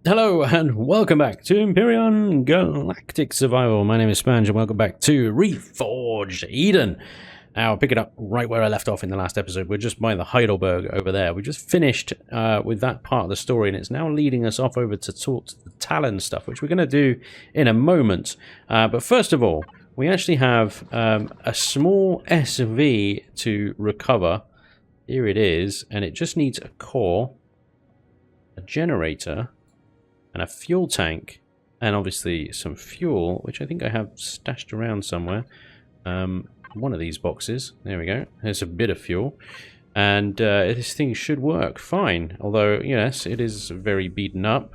Hello and welcome back to Empyrion Galactic Survival. My name is Spanj and welcome back to REFORGED Eden. Now, pick it up right where I left off in the last episode. We're just by the Heidelberg over there. We just finished with that part of the story, and it's now leading us off over to talk to the Talon stuff, which we're going to do in a moment. But first of all, we actually have a small SV to recover. Here it is, and it just needs a core, a generator, and a fuel tank, and obviously some fuel, which I think I have stashed around somewhere. One of these boxes. There we go. There's a bit of fuel. And this thing should work fine. Although, yes, it is very beaten up.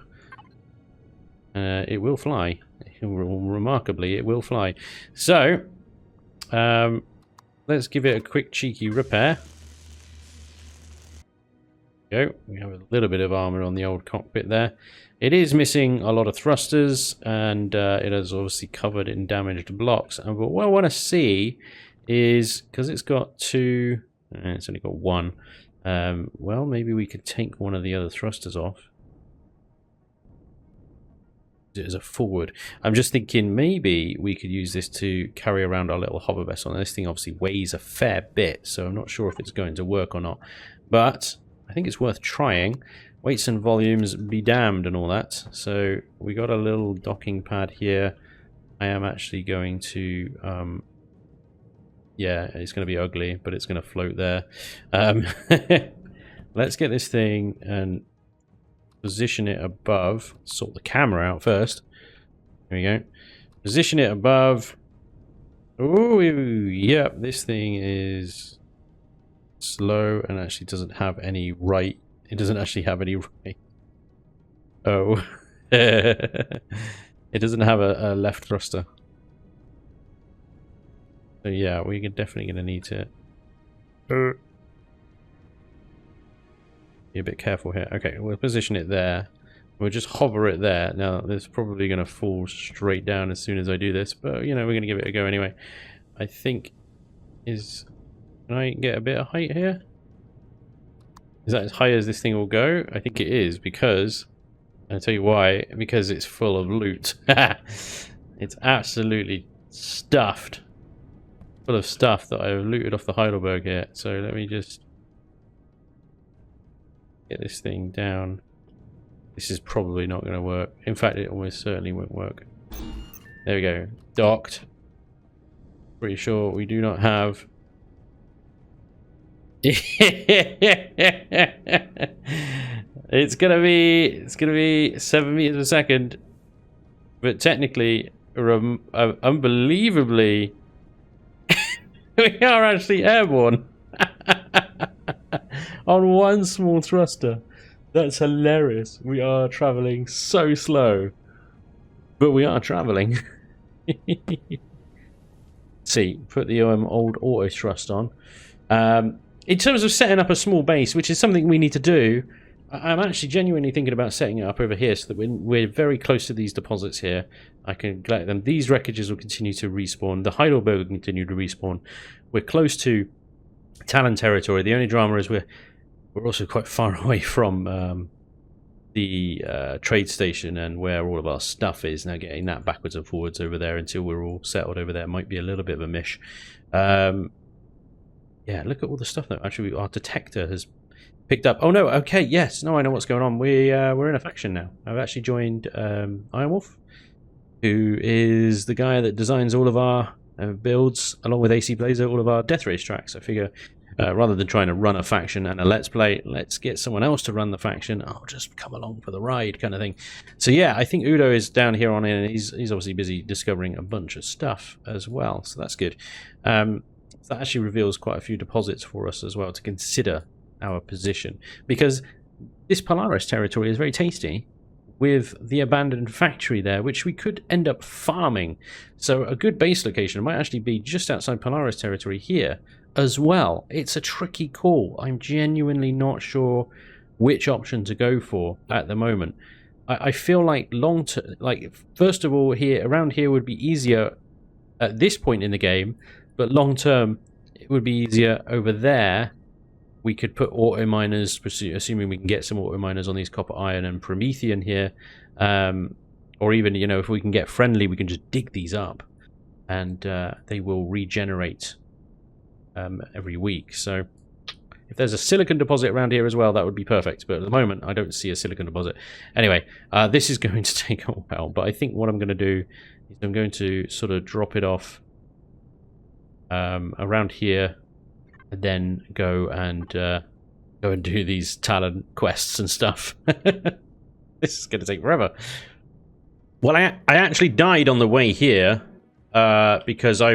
It will fly. Remarkably, it will fly. So, let's give it a quick cheeky repair. Go. We have a little bit of armor on the old cockpit there. It is missing a lot of thrusters, and it is obviously covered in damaged blocks. And what I want to see is, because it's got two, it's only got one. Well, maybe we could take one of the other thrusters off. As a forward. I'm just thinking maybe we could use this to carry around our little hover vessel. And this thing obviously weighs a fair bit, so I'm not sure if it's going to work or not. But I think it's worth trying. Weights and volumes be damned and all that. So we got a little docking pad here. I am actually going to yeah, it's going to be ugly, but it's going to float there. Let's get this thing and position it above. Sort the camera out first. There we go. Position it above. Oh, yep, this thing is slow and actually doesn't have any right. It doesn't actually have any right. Oh. It doesn't have a left thruster. So yeah, we're definitely going to need to be a bit careful here. Okay, we'll position it there. We'll just hover it there. Now, it's probably going to fall straight down as soon as I do this, but, we're going to give it a go anyway. I think can I get a bit of height here? Is that as high as this thing will go? I think it is, because I'll tell you why. Because it's full of loot. It's absolutely stuffed. Full of stuff that I've looted off the Heidelberg here. So let me just get this thing down. This is probably not going to work. In fact, it almost certainly won't work. There we go. Docked. Pretty sure we do not have... it's gonna be 7 meters a second, but technically, unbelievably, we are actually airborne on one small thruster. That's hilarious. We are traveling so slow, but we are traveling. See, put the old auto thrust on. In terms of setting up a small base, which is something we need to do, I'm actually genuinely thinking about setting it up over here so that we're very close to these deposits here. I can collect them. These wreckages will continue to respawn. The Heidelberg will continue to respawn. We're close to Talon territory. The only drama is we're also quite far away from the trade station and where all of our stuff is. Now getting that backwards and forwards over there until we're all settled over there might be a little bit of a mish. Yeah, look at all the stuff that actually our detector has picked up. Oh no, okay, yes, no, I know what's going on. We're in a faction now. I've actually joined Iron Wolf, who is the guy that designs all of our builds, along with AC Blazer, all of our death race tracks. I figure rather than trying to run a faction and a let's play, let's get someone else to run the faction. I'll just come along for the ride kind of thing. So yeah, I think Udo is down here on in, and he's obviously busy discovering a bunch of stuff as well, so that's good. That actually reveals quite a few deposits for us as well to consider our position, because this Polaris territory is very tasty with the abandoned factory there, which we could end up farming. So a good base location might actually be just outside Polaris territory here as well. It's a tricky call. I'm genuinely not sure which option to go for at the moment. I feel like first of all, around here would be easier at this point in the game, but long term it would be easier over there we could put auto miners, assuming we can get some auto miners on these copper, iron, and Promethean here. Or even, you know, if we can get friendly, we can just dig these up, and they will regenerate every week. So if there's a silicon deposit around here as well, that would be perfect. But at the moment, I don't see a silicon deposit. Anyway, this is going to take a while, but I think what I'm going to do is I'm going to sort of drop it off around here, and then go and do these Talon quests and stuff. This is going to take forever. Well, I actually died on the way here because I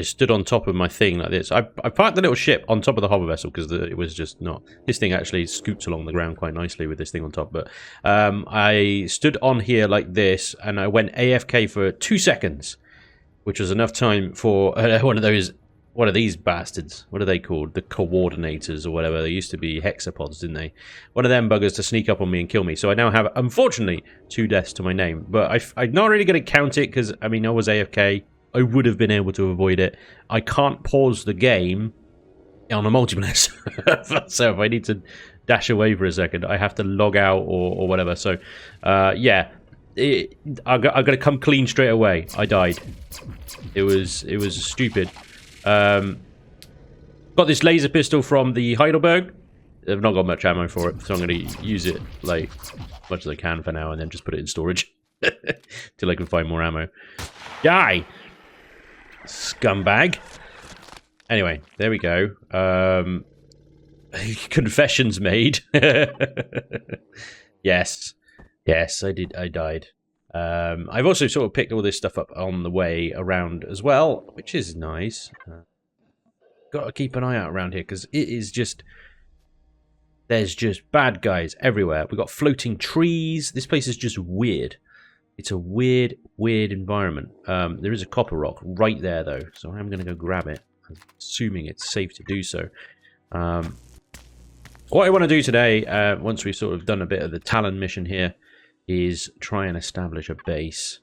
stood on top of my thing like this. I parked the little ship on top of the hover vessel because it was just not... This thing actually scoots along the ground quite nicely with this thing on top. But I stood on here like this, and I went AFK for 2 seconds, which was enough time for one of these bastards. What are they called? The coordinators or whatever. They used to be hexapods, didn't they? One of them buggers to sneak up on me and kill me. So I now have, unfortunately, 2 deaths to my name. But I'm not really going to count it because, I mean, I was AFK. I would have been able to avoid it. I can't pause the game on a multiplayer server. So if I need to dash away for a second, I have to log out or whatever. So, yeah. I got to come clean straight away. I died. It was stupid. Got this laser pistol from the Heidelberg. I've not got much ammo for it, so I'm going to use it like as much as I can for now, and then just put it in storage till I can find more ammo. Die, scumbag. Anyway, there we go. Confessions made. Yes, I did. I died. I've also sort of picked all this stuff up on the way around as well, which is nice. Got to keep an eye out around here because it is just... There's just bad guys everywhere. We've got floating trees. This place is just weird. It's a weird environment. There is a copper rock right there, though, so I'm going to go grab it, assuming it's safe to do so. What I want to do today, once we've sort of done a bit of the Talon mission here, is try and establish a base.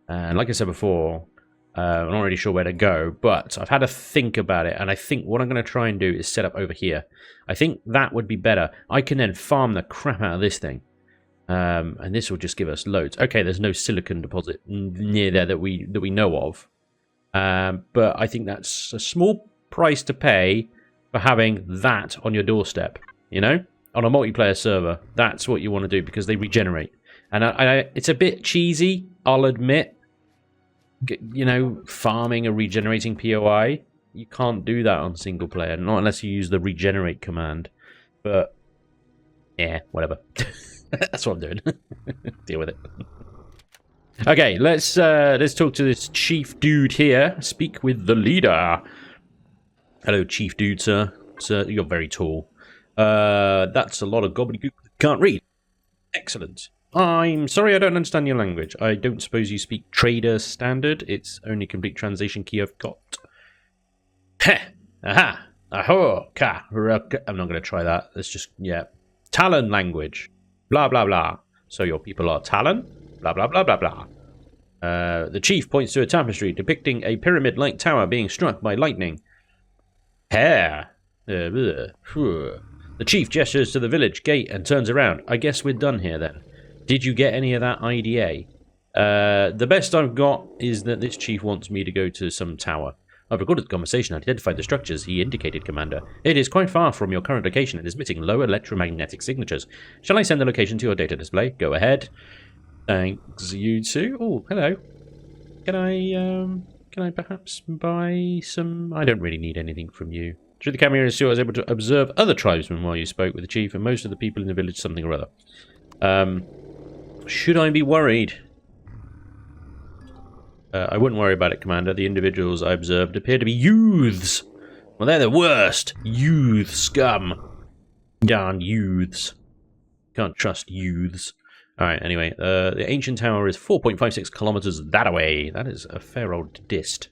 And like I said before, I'm not really sure where to go, but I've had a think about it, and I think what I'm going to try and do is set up over here. I think that would be better. I can then farm the crap out of this thing, and this will just give us loads. Okay, there's no silicon deposit near there that we know of, but I think that's a small price to pay for having that on your doorstep. You know, on a multiplayer server, that's what you want to do because they regenerate. And it's a bit cheesy, I'll admit. You know, farming a regenerating POI, you can't do that on single player, not unless you use the regenerate command. But yeah, whatever. That's what I'm doing. Deal with it. Okay, let's talk to this chief dude here. Speak with the leader. Hello, chief dude, sir. Sir, you're very tall. That's a lot of gobbledygook. Can't read. Excellent. I'm sorry I don't understand your language. I don't suppose you speak trader standard. It's only complete translation key I've got. Heh. Aha. Aho. Ka. I'm not going to try that. Let's just, yeah. Talon language. Blah, blah, blah. So your people are Talon? Blah, blah, blah, blah, blah. The chief points to a tapestry depicting a pyramid-like tower being struck by lightning. Hair. The chief gestures to the village gate and turns around. I guess we're done here then. Did you get any of that IDA? The best I've got is that this chief wants me to go to some tower. I've recorded the conversation and identified the structures he indicated, Commander. It is quite far from your current location and is emitting low electromagnetic signatures. Shall I send the location to your data display? Go ahead. Thanks, you two. Oh, hello. Can I perhaps buy some... I don't really need anything from you. Through the camera, I was able to observe other tribesmen while you spoke with the chief and most of the people in the village something or other. Should I be worried? I wouldn't worry about it, Commander. The individuals I observed appear to be youths. Well, they're the worst. Youth scum. Darn youths. Can't trust youths. Alright, anyway. The ancient tower is 4.56 kilometers that away. That is a fair old dist.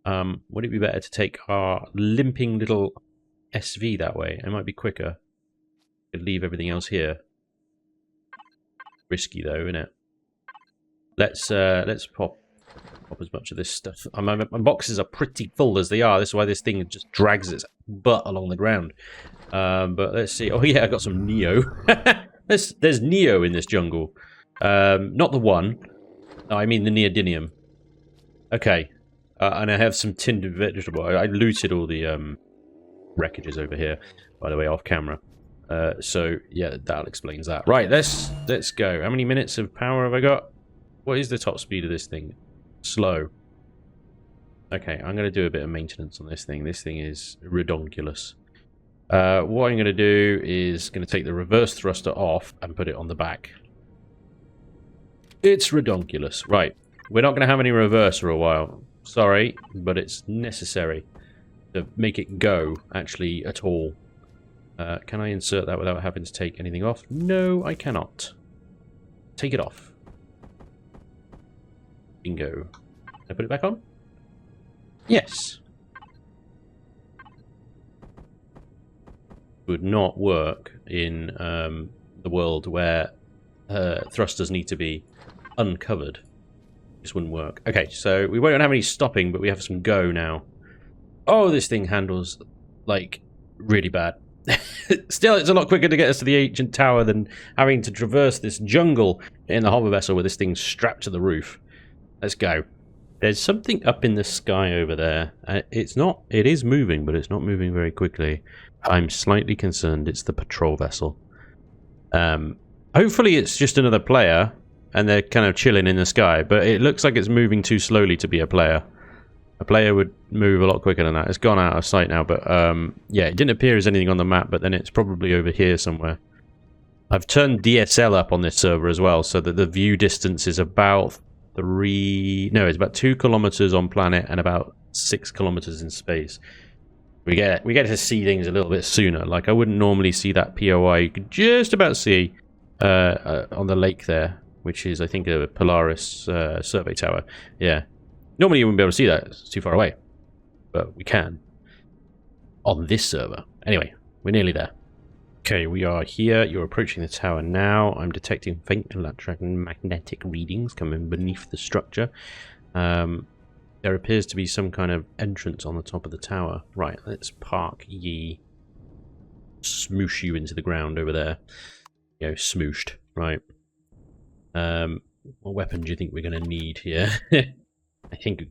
Would it be better to take our limping little SV that way? It might be quicker. Could leave everything else here. Risky though, isn't it? Let's pop Pop as much of this stuff. My boxes are pretty full as they are. This is why this thing just drags its butt along the ground. But let's see. Oh yeah, I got some Neo. There's Neo in this jungle. Not the one. No, I mean the neodymium. Okay. And I have some tinned vegetable. I looted all the wreckages over here, by the way, off camera. So yeah, that explains that. Right, let's go. How many minutes of power have I got? What is the top speed of this thing? Slow. Okay, I'm going to do a bit of maintenance on this thing. This thing is redonkulous. What I'm going to do is going to take the reverse thruster off and put it on the back. It's redonkulous. Right, we're not going to have any reverse for a while. Sorry, but it's necessary to make it go, actually, at all. Can I insert that without having to take anything off? No, I cannot. Take it off. Bingo. Can I put it back on? Yes. Would not work in the world where thrusters need to be uncovered. This wouldn't work. Okay, so we won't have any stopping, but we have some go now. Oh, this thing handles, like, really bad. Still, it's a lot quicker to get us to the ancient tower than having to traverse this jungle in the hover vessel with this thing strapped to the roof. Let's go. There's something up in the sky over there. It is moving, but it's not moving very quickly. I'm slightly concerned it's the patrol vessel. Hopefully it's just another player, and they're kind of chilling in the sky, but it looks like it's moving too slowly to be a player. A player would move a lot quicker than that. It's gone out of sight now, but yeah, it didn't appear as anything on the map, but then it's probably over here somewhere. I've turned DSL up on this server as well, so that the view distance is about it's about 2 kilometers on planet and about 6 kilometers in space. We get to see things a little bit sooner. Like, I wouldn't normally see that POI. You could just about see on the lake there, which is, I think, a Polaris survey tower. Yeah. Normally you wouldn't be able to see that. It's too far away. But we can. On this server. Anyway, we're nearly there. Okay, we are here. You're approaching the tower now. I'm detecting faint electromagnetic readings coming beneath the structure. There appears to be some kind of entrance on the top of the tower. Right, let's park ye. Smoosh you into the ground over there. You know, smooshed. Right. What weapon do you think we're going to need here? I think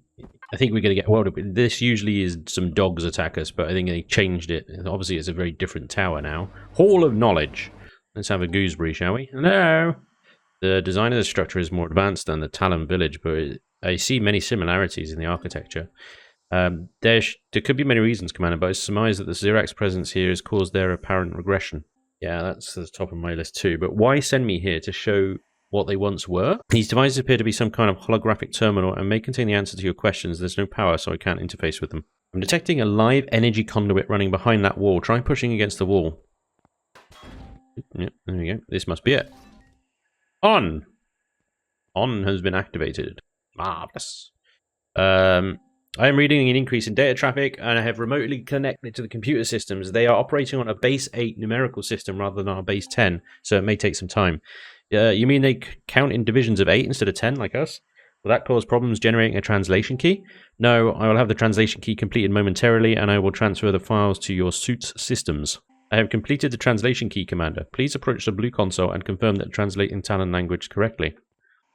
we're going to get... Well, this usually is some dogs attack us, but I think they changed it. Obviously, it's a very different tower now. Hall of Knowledge. Let's have a gooseberry, shall we? Hello! The design of the structure is more advanced than the Talon village, but I see many similarities in the architecture. There could be many reasons, Commander, but I surmise that the Xerax presence here has caused their apparent regression. Yeah, that's the top of my list too. But why send me here to show what they once were? These devices appear to be some kind of holographic terminal and may contain the answer to your questions. There's no power, so I can't interface with them. I'm detecting a live energy conduit running behind that wall. Try pushing against the wall. Yep, there we go. This must be it. On! On has been activated. Marvelous. I am reading an increase in data traffic, and I have remotely connected to the computer systems. They are operating on a base 8 numerical system rather than our base 10, so it may take some time. You mean they count in divisions of 8 instead of 10, like us? Will that cause problems generating a translation key? No, I will have the translation key completed momentarily, and I will transfer the files to your suit's systems. I have completed the translation key, Commander. Please approach the blue console and confirm that translating Talon language correctly.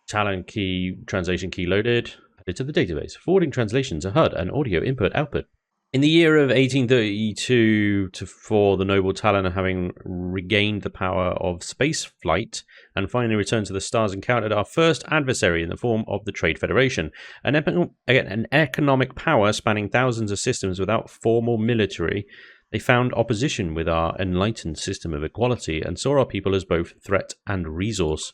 Talon key, translation key loaded. Added to the database. Forwarding translations, a HUD, and audio input-output. In the year of 1832 for the noble Talon, having regained the power of space flight and finally returned to the stars, encountered our first adversary in the form of the Trade Federation, an economic power spanning thousands of systems without formal military. They found opposition with our enlightened system of equality and saw our people as both threat and resource.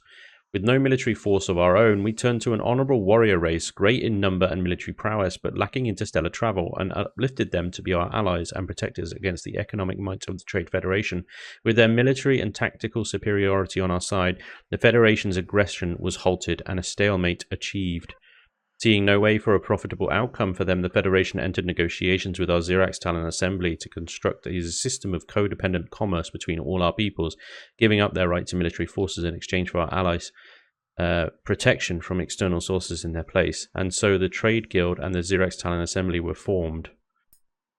With no military force of our own, we turned to an honourable warrior race, great in number and military prowess, but lacking interstellar travel, and uplifted them to be our allies and protectors against the economic might of the Trade Federation. With their military and tactical superiority on our side, the Federation's aggression was halted and a stalemate achieved. Seeing no way for a profitable outcome for them, the Federation entered negotiations with our Xerax Talon Assembly to construct a system of codependent commerce between all our peoples, giving up their right to military forces in exchange for our allies. protection from external sources in their place, and so the Trade Guild and the Xerax Talon Assembly were formed.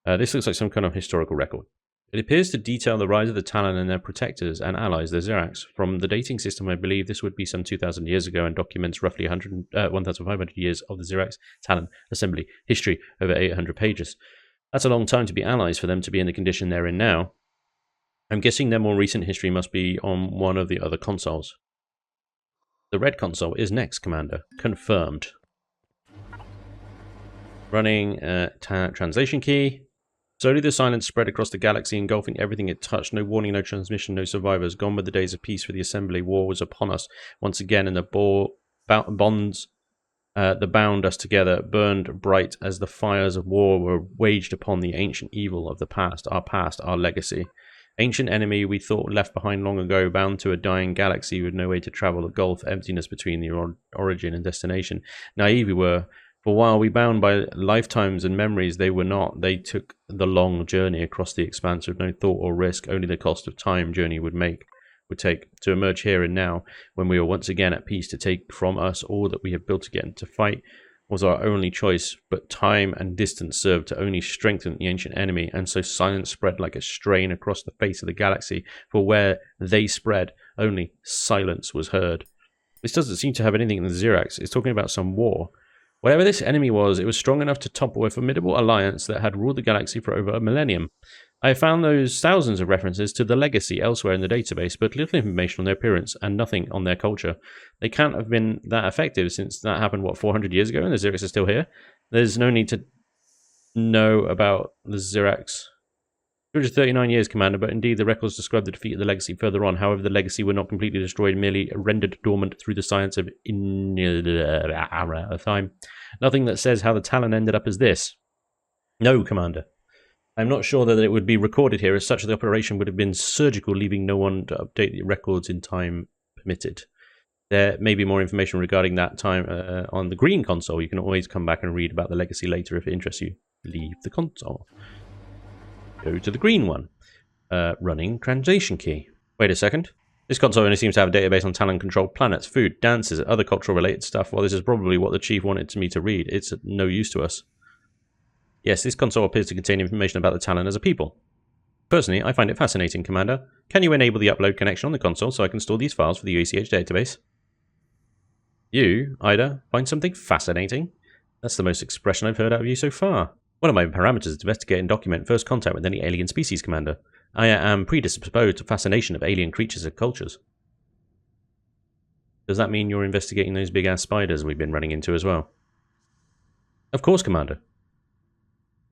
This looks like some kind of historical record. It appears to detail the rise of the Talon and their protectors and allies, the Xerax. From the dating system, I believe this would be some 2,000 years ago and documents roughly 1,500 years of the Xerax Talon Assembly history, over 800 pages. That's a long time to be allies for them to be in the condition they're in now. I'm guessing their more recent history must be on one of the other consoles. The red console is next, Commander. Confirmed. Running translation key. Slowly the silence spread across the galaxy, engulfing everything it touched. No warning, no transmission, no survivors. Gone were the days of peace for the Assembly. War was upon us once again, and the bonds that bound us together burned bright as the fires of war were waged upon the ancient evil of the past, our legacy. Ancient enemy we thought left behind long ago, bound to a dying galaxy with no way to travel, a gulf, emptiness between the origin and destination. Naive we were. For while we bound by lifetimes and memories, they were not. They took the long journey across the expanse with no thought or risk, only the cost of time journey would take to emerge here and now, when we were once again at peace. To take from us all that we have built again. To fight was our only choice, but time and distance served to only strengthen the ancient enemy, and so silence spread like a strain across the face of the galaxy, for where they spread, only silence was heard. This doesn't seem to have anything in the Xerax. It's talking about some war. Whatever this enemy was, it was strong enough to topple a formidable alliance that had ruled the galaxy for over a millennium. I have found those thousands of references to the legacy elsewhere in the database, but little information on their appearance and nothing on their culture. They can't have been that effective since that happened, 400 years ago, and the Xerax is still here? There's no need to know about the Xerax. 239 years, Commander, but indeed the records describe the defeat of the legacy further on. However, the legacy were not completely destroyed, merely rendered dormant through the science of time. Nothing that says how the Talon ended up as this. No, Commander. I'm not sure that it would be recorded here, as such the operation would have been surgical, leaving no one to update the records in time permitted. There may be more information regarding that time on the green console. You can always come back and read about the legacy later if it interests you. Leave the console. Go to the green one. Running translation key. Wait a second. This console only seems to have a database on Talon-controlled planets, food, dances, other cultural-related stuff. Well, this is probably what the Chief wanted me to read. It's no use to us. Yes, this console appears to contain information about the Talon as a people. Personally, I find it fascinating, Commander. Can you enable the upload connection on the console so I can store these files for the UACH database? You, Ida, find something fascinating? That's the most expression I've heard out of you so far. One of my parameters is to investigate and document first contact with any alien species, Commander. I am predisposed to fascination of alien creatures and cultures. Does that mean you're investigating those big-ass spiders we've been running into as well? Of course, Commander.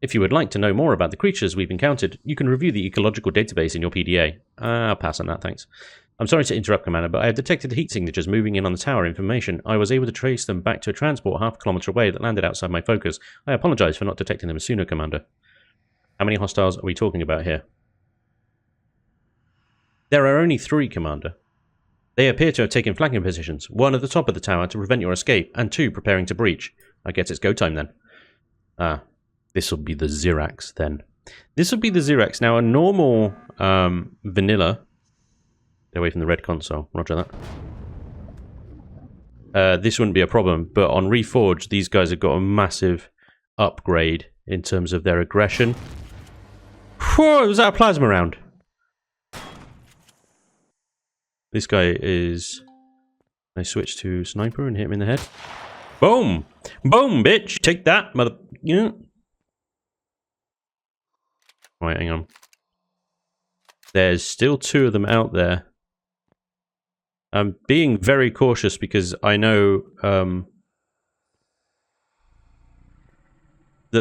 If you would like to know more about the creatures we've encountered, you can review the ecological database in your PDA. I'll pass on that, thanks. I'm sorry to interrupt, Commander, but I have detected heat signatures moving in on the tower information. I was able to trace them back to a transport half a kilometre away that landed outside my focus. I apologise for not detecting them sooner, Commander. How many hostiles are we talking about here? There are only 3, Commander. They appear to have taken flanking positions, 1 at the top of the tower to prevent your escape, and 2 preparing to breach. I guess it's go time then. Ah, this will be the Xerax then. This will be the Xerax. Now, a normal vanilla... Get away from the red console. Roger that. This wouldn't be a problem, but on REFORGED, these guys have got a massive upgrade in terms of their aggression. Whoa, was that a plasma round? This guy is... I switch to sniper and hit him in the head. Boom! Boom, bitch! Take that, mother... Yeah. Right, hang on. There's still 2 of them out there. I'm being very cautious because I know that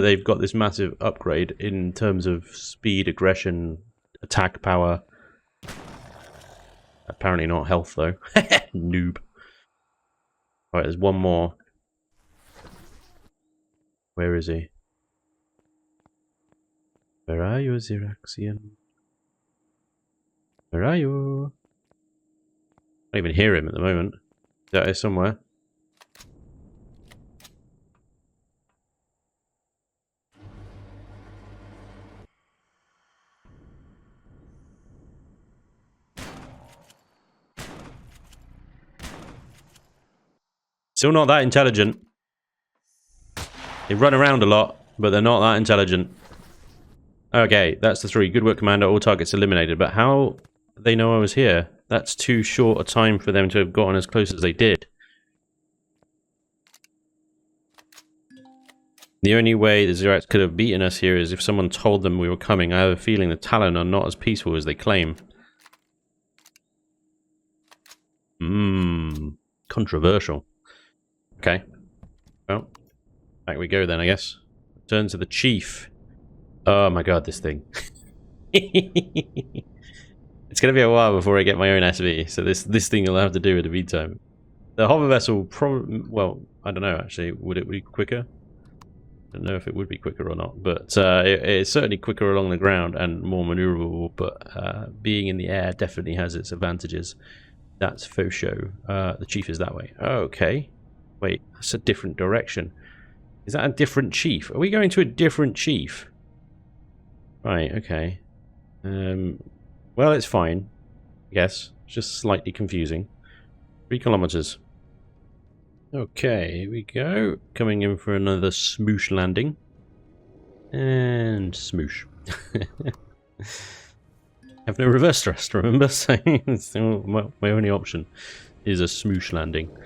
they've got this massive upgrade in terms of speed, aggression, attack power. Apparently not health, though. Noob. Alright, there's one more. Where is he? Where are you, Xeraxian? Where are you? I don't even hear him at the moment. He's out here somewhere. Still not that intelligent. They run around a lot, but they're not that intelligent. Okay, that's the 3. Good work, Commander. All targets eliminated. But how they know I was here? That's too short a time for them to have gotten as close as they did. The only way the Xerax could have beaten us here is if someone told them we were coming. I have a feeling the Talon are not as peaceful as they claim. Controversial. Okay. Well, back we go then, I guess. Turn to the Chief. Oh my god, this thing. It's going to be a while before I get my own SV, so this thing will have to do with the V time. The hover vessel probably... Well, I don't know, actually. Would it be quicker? I don't know if it would be quicker or not, but it's certainly quicker along the ground and more maneuverable, but being in the air definitely has its advantages. That's faux show. The Chief is that way. Okay. Wait, that's a different direction. Is that a different Chief? Are we going to a different Chief? Right, okay. Well, it's fine. Yes, it's just slightly confusing. 3 kilometers. Okay, here we go. Coming in for another smoosh landing. And smoosh. Have no reverse thrust, remember? So, well, my only option is a smoosh landing.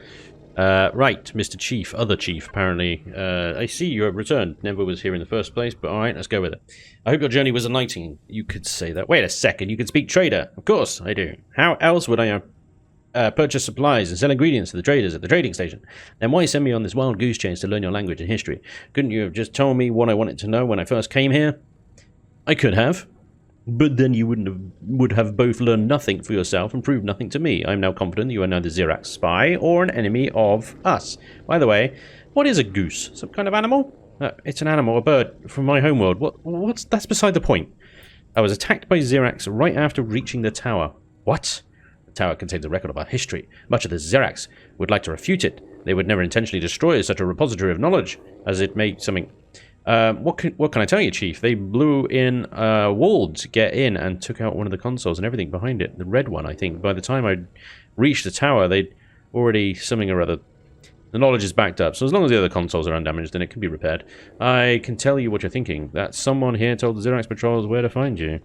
Right, Mr. Chief, other Chief, apparently. I see you have returned. Never was here in the first place, but alright, let's go with it. I hope your journey was enlightening. You could say that. Wait a second, you can speak trader. Of course I do. How else would I purchase supplies and sell ingredients to the traders at the trading station? Then why send me on this wild goose chase to learn your language and history? Couldn't you have just told me what I wanted to know when I first came here? I could have. But then you would have both learned nothing for yourself and proved nothing to me. I am now confident that you are neither Xerax spy or an enemy of us. By the way, what is a goose? Some kind of animal? It's an animal, a bird from my homeworld. That's beside the point. I was attacked by Xerax right after reaching the tower. What? The tower contains a record of our history. Much of the Xerax would like to refute it. They would never intentionally destroy such a repository of knowledge, as it may something... What can I tell you, Chief? They blew in a wall to get in and took out one of the consoles and everything behind it. The red one, I think. By the time I reached the tower, they'd already something or other. The knowledge is backed up, so as long as the other consoles are undamaged, then it can be repaired. I can tell you what you're thinking. That someone here told the Xerax patrols where to find you.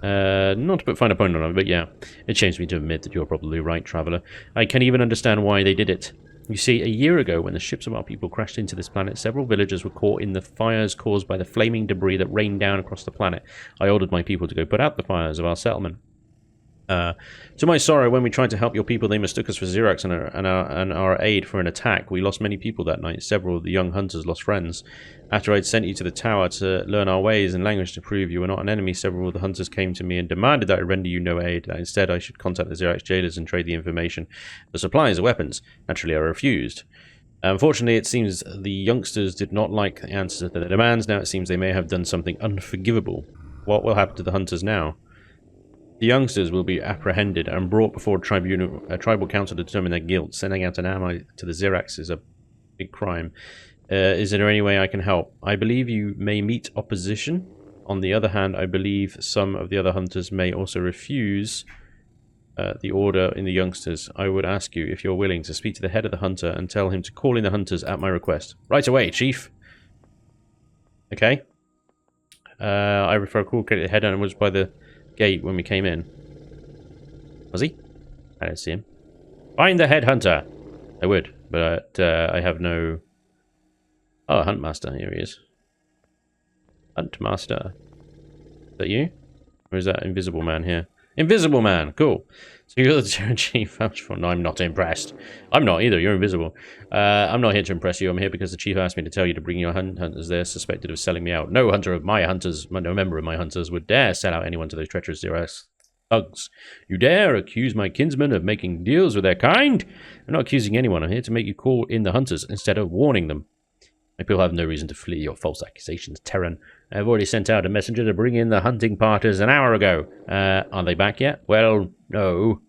Not to put fine a point on it, but yeah. It shames me to admit that you're probably right, Traveller. I can even understand why they did it. You see, a year ago, when the ships of our people crashed into this planet, several villagers were caught in the fires caused by the flaming debris that rained down across the planet. I ordered my people to go put out the fires of our settlement. To my sorrow, when we tried to help your people, they mistook us for Xerax and our aid for an attack. We lost many people that night. Several of the young hunters lost friends. After I'd sent you to the tower to learn our ways and language to prove you were not an enemy, several of the hunters came to me and demanded that I render you no aid. That instead, I should contact the Xerax jailers and trade the information for supplies or weapons. Naturally, I refused. Unfortunately, it seems the youngsters did not like the answers to their demands. Now it seems they may have done something unforgivable. What will happen to the hunters now? The youngsters will be apprehended and brought before a tribal council to determine their guilt. Sending out an ally to the Xerax is a big crime. Is there any way I can help? I believe you may meet opposition. On the other hand, I believe some of the other hunters may also refuse the order in the youngsters. I would ask you, if you're willing, to speak to the head of the hunter and tell him to call in the hunters at my request. Right away, Chief. Okay. I recall the head hunter was by the gate when we came in. Was he? I don't see him. Find the head hunter. I would, but I have no... Oh, Huntmaster. Here he is. Huntmaster. Is that you? Or is that Invisible Man here? Invisible Man! Cool. So you're the Chief. No, I'm not impressed. I'm not either. You're invisible. I'm not here to impress you. I'm here because the Chief asked me to tell you to bring your hunters. They're suspected of selling me out. No member of my hunters would dare sell out anyone to those treacherous Xerax thugs. You dare accuse my kinsmen of making deals with their kind? I'm not accusing anyone. I'm here to make you call in the hunters instead of warning them. My people have no reason to flee your false accusations, Terran. I've already sent out a messenger to bring in the hunting parties an hour ago. Are they back yet? Well, no.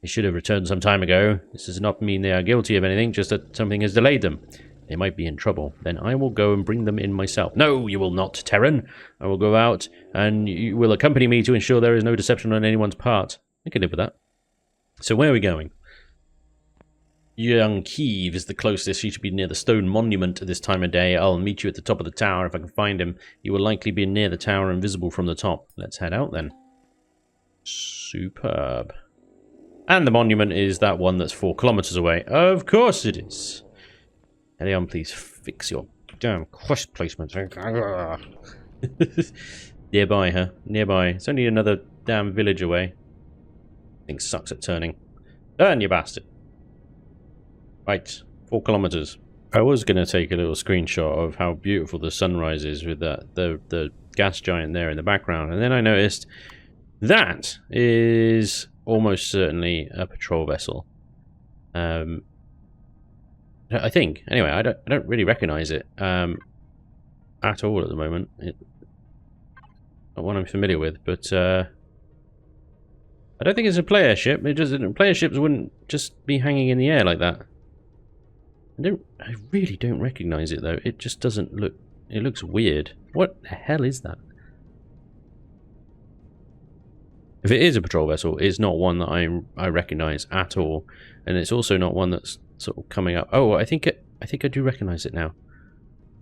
They should have returned some time ago. This does not mean they are guilty of anything, just that something has delayed them. They might be in trouble. Then I will go and bring them in myself. No, you will not, Terran. I will go out, and you will accompany me to ensure there is no deception on anyone's part. I can live with that. So where are we going? Young Kiev is the closest. He should be near the stone monument at this time of day. I'll meet you at the top of the tower if I can find him. He will likely be near the tower and visible from the top. Let's head out then. Superb. And the monument is that one that's 4 kilometers away. Of course it is. Leon, please fix your damn quest placement. Nearby, huh? Nearby. It's only another damn village away. Thing sucks at turning. Turn, you bastard. Right, 4 kilometers. I was going to take a little screenshot of how beautiful the sunrise is with that the gas giant there in the background, and then I noticed that is almost certainly a patrol vessel. I think. Anyway, I don't really recognize it at all at the moment. Not one I'm familiar with, but I don't think it's a player ship. Player ships wouldn't just be hanging in the air like that. I really don't recognize it though. It just doesn't look. It looks weird. What the hell is that? If it is a patrol vessel, it's not one that I recognize at all, and it's also not one that's sort of coming up. Oh, I think I do recognize it now.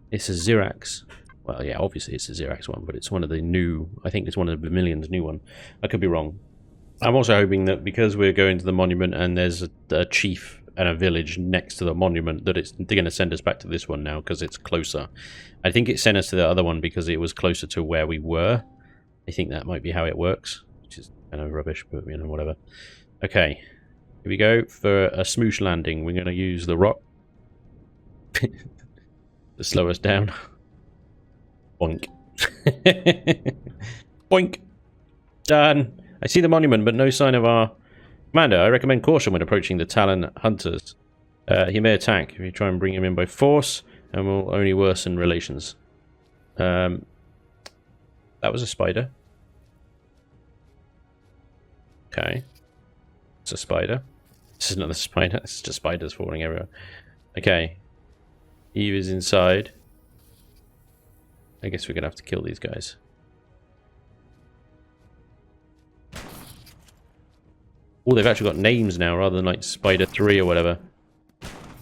It's a Xerax. Well, yeah, obviously it's a Xerax one, but it's one of the new. I think it's one of the Vermilion's new one. I could be wrong. I'm also hoping that because we're going to the monument and there's a chief and a village next to the monument, that they're going to send us back to this one now because it's closer. I think it sent us to the other one because it was closer to where we were. I think that might be how it works, which is kind of rubbish, but you know, whatever. Okay, here we go for a smoosh landing. We're going to use the rock to slow us down. Boink. Boink. Done. I see the monument, but no sign of our commander. I recommend caution when approaching the Talon hunters. He may attack if you try and bring him in by force, and will only worsen relations. That was a spider. Okay. It's a spider. This is not a spider. It's just spiders falling everywhere. Okay. Eve is inside. I guess we're going to have to kill these guys. Oh, they've actually got names now rather than like Spider 3 or whatever.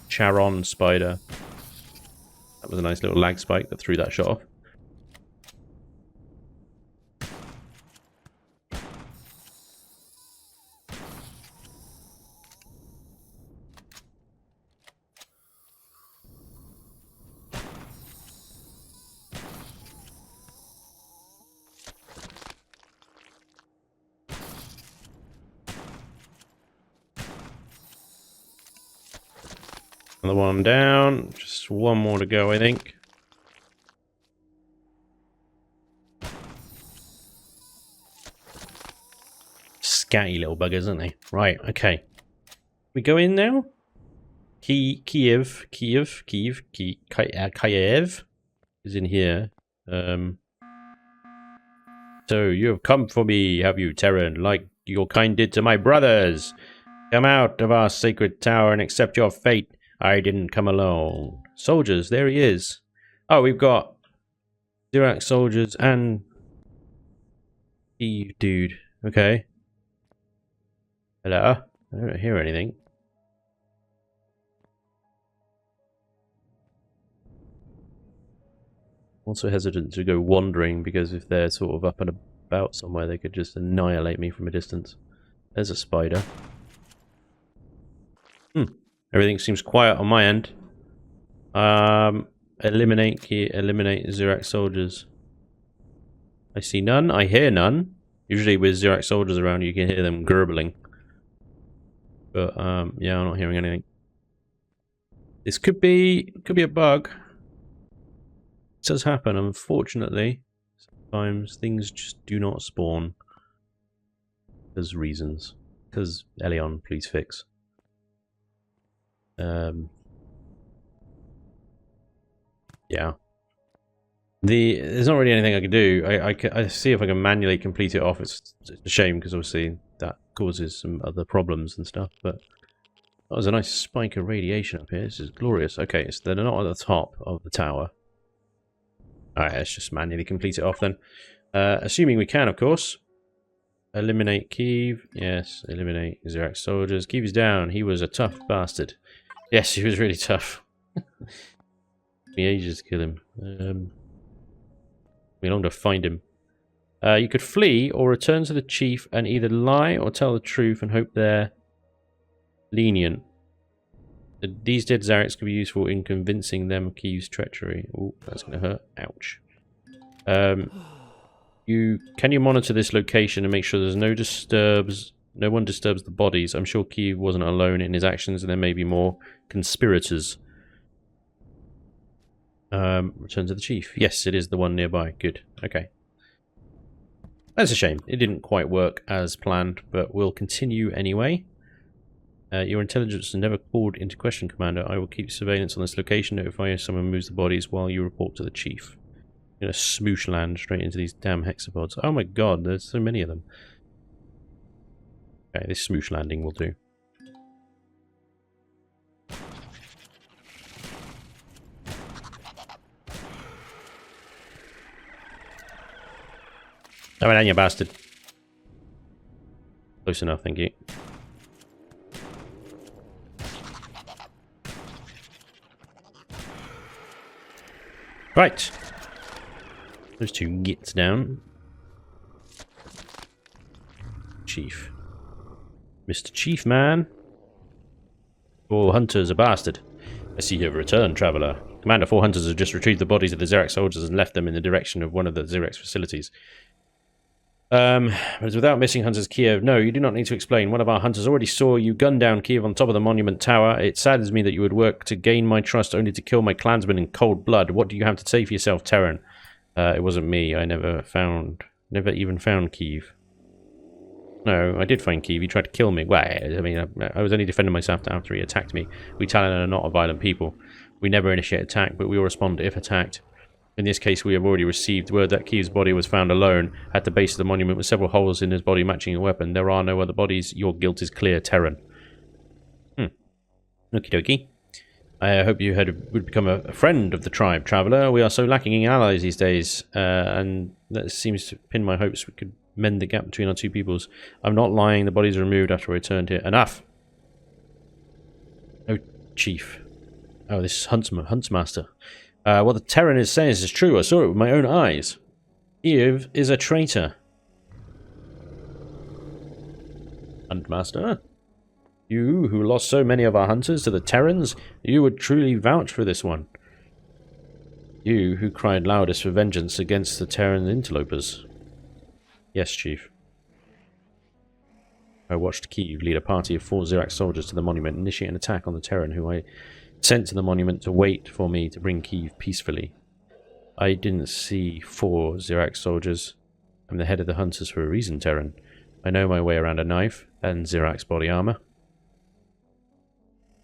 Charon Spider. That was a nice little lag spike that threw that shot off. Another one down. Just one more to go, I think. Scatty little buggers, aren't they? Right, okay. We go in now? Kiev is in here. So you have come for me, have you, Terran, like your kind did to my brothers? Come out of our sacred tower and accept your fate. I didn't come alone. Soldiers, there he is. Oh, we've got Xerax soldiers and Eve dude. Okay. Hello? I don't hear anything. Also hesitant to go wandering because if they're sort of up and about somewhere, they could just annihilate me from a distance. There's a spider. Everything seems quiet on my end. Eliminate Xerax soldiers. I see none. I hear none. Usually with Xerax soldiers around, you can hear them gurgling. But yeah, I'm not hearing anything. This could be a bug. It does happen, unfortunately. Sometimes things just do not spawn. There's reasons. Because Elion, please fix. Yeah. There's not really anything I can do. I see if I can manually complete it off. It's a shame because obviously that causes some other problems and stuff. But that was a nice spike of radiation up here. This is glorious. Okay, so they're not at the top of the tower. Alright, let's just manually complete it off then. Assuming we can, of course. Eliminate Kiev. Yes, eliminate Xerax soldiers. Kiev is down. He was a tough bastard. Yes, he was really tough. Took me ages to kill him. We long to find him. You could flee or return to the chief and either lie or tell the truth and hope they're lenient. These dead Zareks could be useful in convincing them Kiev's treachery. Oh, that's going to hurt. Ouch. Can you monitor this location and make sure there's no one disturbs the bodies? I'm sure Kiev wasn't alone in his actions, and there may be more conspirators. Return to the chief. Yes, it is the one nearby. Good. Okay. That's a shame. It didn't quite work as planned, but we'll continue anyway. Your intelligence is never called into question, Commander. I will keep surveillance on this location, notify if someone moves the bodies while you report to the chief. I'm gonna smoosh land straight into these damn hexapods. Oh my god, there's so many of them. Okay, this smoosh landing will do. Oh, and you bastard. Close enough, thank you. Right. Those two gits down. Chief. Mr. Chief, man. Four hunters, a bastard. I see you have returned, traveller. Commander, 4 hunters have just retrieved the bodies of the Xerax soldiers and left them in the direction of one of the Xerax facilities. But without missing hunters Kiev. No, you do not need to explain. One of our hunters already saw you gun down Kiev on top of the monument tower. It saddens me that you would work to gain my trust only to kill my clansmen in cold blood. What do you have to say for yourself, Terran? It wasn't me. I never even found Kiev. No, I did find Kiev. He tried to kill me. Well, I mean, I was only defending myself after he attacked me. We Talon are not a violent people. We never initiate attack, but we will respond if attacked. In this case, we have already received word that Kiev's body was found alone at the base of the monument with several holes in his body matching a weapon. There are no other bodies. Your guilt is clear, Terran. Okie dokie. I hope you would become a friend of the tribe, Traveller. We are so lacking in allies these days, and that seems to pin my hopes we could mend the gap between our two peoples. I'm not lying. The bodies are removed after I returned here. Enough! Oh, Chief. Oh, this is Huntsmaster. What the Terran says is true. I saw it with my own eyes. Kiev is a traitor. Huntmaster? You, who lost so many of our hunters to the Terrans, you would truly vouch for this one. You, who cried loudest for vengeance against the Terran interlopers. Yes, Chief. I watched Kiev lead a party of 4 Xerax soldiers to the monument, initiate an attack on the Terran, who I sent to the monument to wait for me to bring Kiev peacefully. I didn't see 4 Xerax soldiers. I'm the head of the hunters for a reason, Terran. I know my way around a knife and Xerax body armor.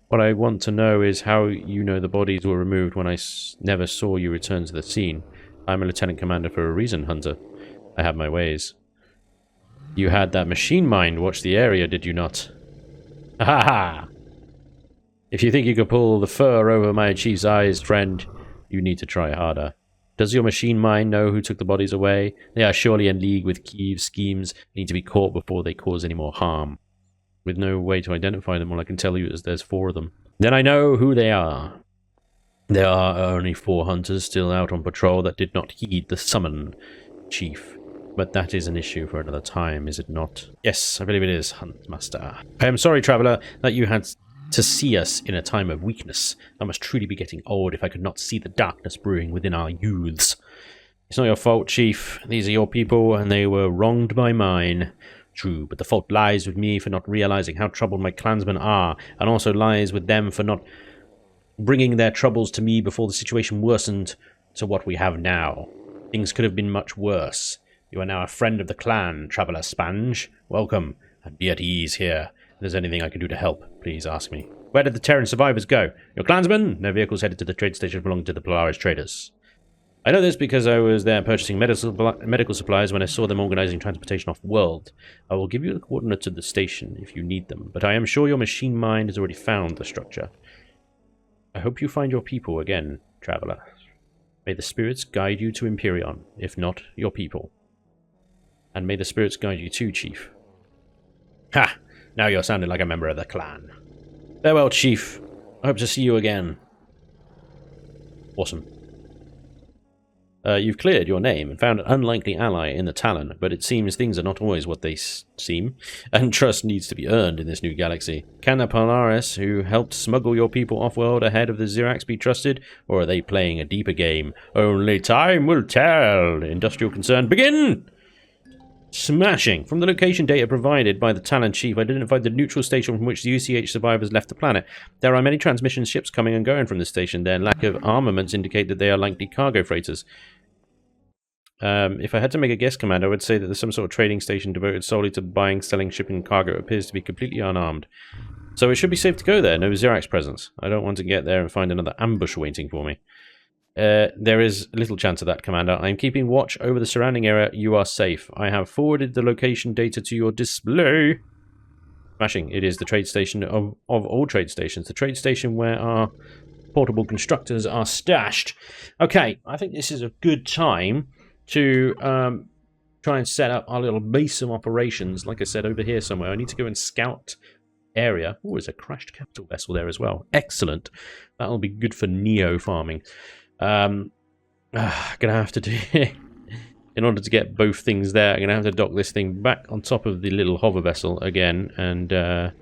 What I want to know is how you know the bodies were removed when I never saw you return to the scene. I'm a lieutenant commander for a reason, Hunter. I have my ways. You had that machine mind watch the area, did you not? Ha ha ha! If you think you can pull the fur over my chief's eyes, friend, you need to try harder. Does your machine mind know who took the bodies away? They are surely in league with Kiev's schemes, need to be caught before they cause any more harm. With no way to identify them, all I can tell you is there's 4 of them. Then I know who they are. There are only 4 hunters still out on patrol that did not heed the summon, Chief. But that is an issue for another time, is it not? Yes, I believe it is, Huntmaster. I am sorry, Traveller, that you had to see us in a time of weakness. I must truly be getting old if I could not see the darkness brewing within our youths. It's not your fault, Chief. These are your people, and they were wronged by mine. True, but the fault lies with me for not realizing how troubled my clansmen are, and also lies with them for not bringing their troubles to me before the situation worsened to what we have now. Things could have been much worse. You are now a friend of the clan, Traveller Spanj. Welcome, and be at ease here. If there's anything I can do to help, please ask me. Where did the Terran survivors go? Your clansmen? Their vehicles headed to the trade station belonging to the Polaris traders. I know this because I was there purchasing medical supplies when I saw them organizing transportation off-world. I will give you the coordinates of the station if you need them, but I am sure your machine mind has already found the structure. I hope you find your people again, Traveller. May the spirits guide you to Empyrion, if not your people. And may the spirits guide you too, Chief. Ha! Now you're sounding like a member of the clan. Farewell, Chief. I hope to see you again. Awesome. You've cleared your name and found an unlikely ally in the Talon, but it seems things are not always what they seem, and trust needs to be earned in this new galaxy. Can the Polaris who helped smuggle your people off-world ahead of the Xerax be trusted, or are they playing a deeper game? Only time will tell. Industrial concern, begin! Smashing! From the location data provided by the Talon chief, identified the neutral station from which the UCH survivors left the planet. There are many transmission ships coming and going from this station. Their lack of armaments indicate that they are likely cargo freighters. If I had to make a guess, Commander, I would say that there's some sort of trading station devoted solely to buying, selling, shipping cargo. It appears to be completely unarmed. So it should be safe to go there. No Xerax presence. I don't want to get there and find another ambush waiting for me. There is little chance of that, Commander. I am keeping watch over the surrounding area. You are safe. I have forwarded the location data to your display. Smashing. It is the trade station of all trade stations. The trade station where our portable constructors are stashed. Okay, I think this is a good time to try and set up our little base of operations. Like I said, over here somewhere. I need to go and scout area. Oh, there's a crashed capital vessel there as well. Excellent. That'll be good for neo farming. Gonna have to do in order to get both things there. I'm gonna have to dock this thing back on top of the little hover vessel again. And oh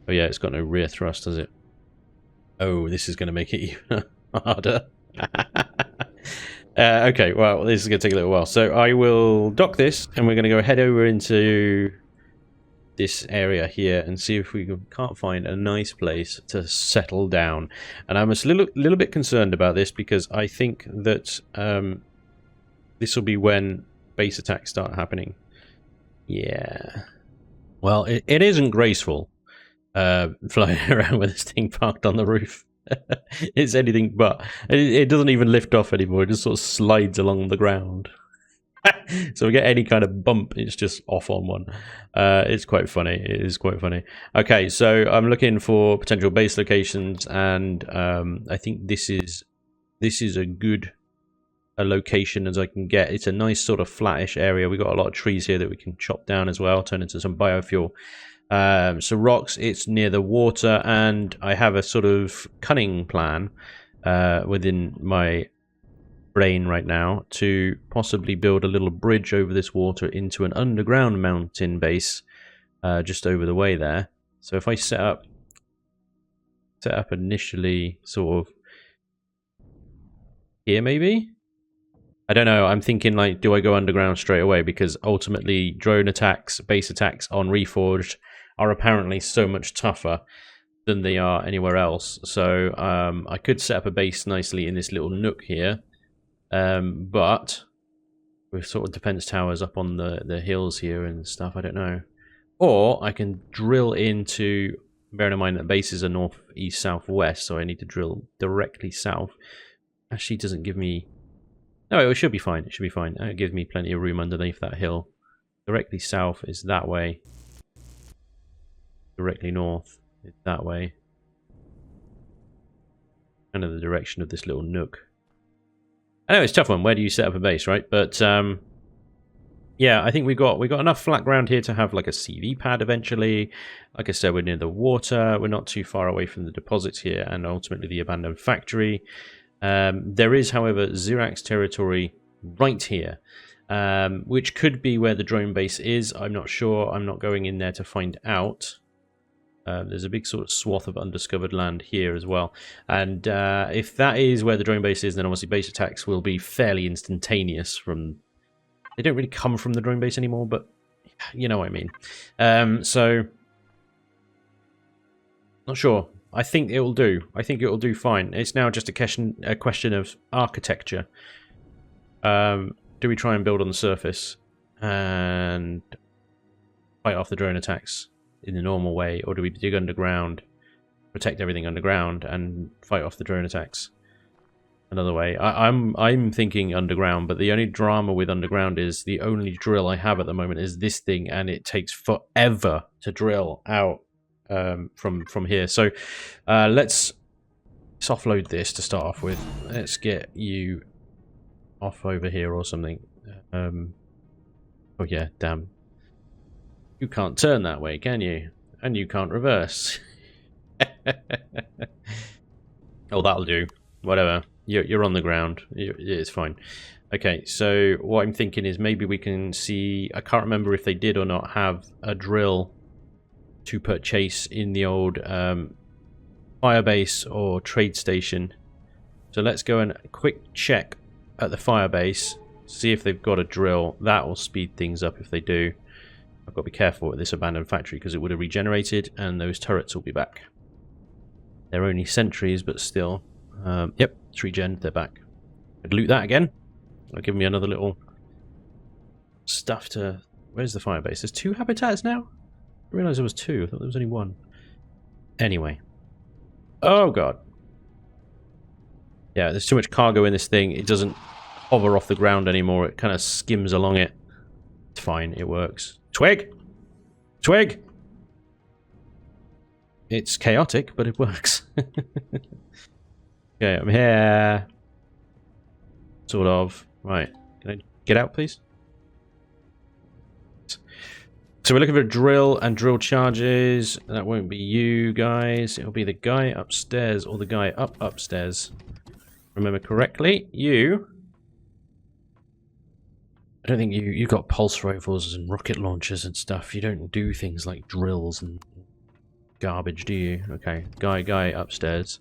yeah, it's got no rear thrust, does it? Oh, this is gonna make it even harder. Okay, well, this is going to take a little while. So I will dock this, and we're going to go head over into this area here and see if we can't find a nice place to settle down. And I'm a little bit concerned about this because I think that this will be when base attacks start happening. Yeah. Well, it isn't graceful flying around with this thing parked on the roof. It's anything but. It doesn't even lift off anymore. It just sort of slides along the ground. So we get any kind of bump, it's just off on one. It's quite funny. It is quite funny. Okay, so I'm looking for potential base locations, and I think this is a good a location as I can get. It's a nice sort of flattish area. We've got a lot of trees here that we can chop down as well, turn into some biofuel. So rocks, it's near the water, and I have a sort of cunning plan within my brain right now to possibly build a little bridge over this water into an underground mountain base just over the way there. So if I set up initially sort of here maybe? I don't know, I'm thinking like, do I go underground straight away? Because ultimately drone attacks, base attacks on Reforged are apparently so much tougher than they are anywhere else. So I could set up a base nicely in this little nook here, but with sort of defense towers up on the hills here and stuff, I don't know. Or I can drill into, bearing in mind that bases are north, east, south, west, so I need to drill directly south. Actually doesn't give me... No, it should be fine. It should be fine. It gives me plenty of room underneath that hill. Directly south is that way. Directly north is that way. Kind of the direction of this little nook. I know it's a tough one. Where do you set up a base, right? But yeah, I think we got enough flat ground here to have like a CV pad eventually. Like I said, we're near the water. We're not too far away from the deposits here, and ultimately the abandoned factory. There is, however, Xerax territory right here, which could be where the drone base is. I'm not sure. I'm not going in there to find out. There's a big sort of swath of undiscovered land here as well. And if that is where the drone base is, then obviously base attacks will be fairly instantaneous from... They don't really come from the drone base anymore, but you know what I mean. So, not sure. I think it will do. I think it will do fine. It's now just a question of architecture. Do we try and build on the surface and fight off the drone attacks in the normal way, or do we dig underground, protect everything underground, and fight off the drone attacks another way? I'm thinking underground, but the only drama with underground is the only drill I have at the moment is this thing, and it takes forever to drill out from here. So let's offload this to start off with. Let's get you off over here or something. Oh yeah, damn. You can't turn that way, can you? And you can't reverse. Oh, that'll do. Whatever. You're on the ground. It's fine. Okay, so what I'm thinking is maybe we can see... I can't remember if they did or not have a drill to purchase in the old firebase or trade station. So let's go and quick check at the firebase, see if they've got a drill. That will speed things up if they do. I've got to be careful with this abandoned factory because it would have regenerated and those turrets will be back. They're only sentries, but still. Yep, it's regen, they're back. I'd loot that again. It'll give me another little stuff to... Where's the firebase? There's 2 habitats now? I realised there was 2. I thought there was only 1. Anyway. Oh, God. Yeah, there's too much cargo in this thing. It doesn't hover off the ground anymore. It kind of skims along it. It's fine. It works. Twig! Twig! It's chaotic, but it works. Okay, I'm here. Sort of. Right. Can I get out, please? So we're looking for a drill and drill charges. That won't be you guys. It'll be the guy upstairs or the guy upstairs. Remember correctly, you... I don't think you've got pulse rifles and rocket launchers and stuff. You don't do things like drills and garbage, do you? Okay, guy upstairs.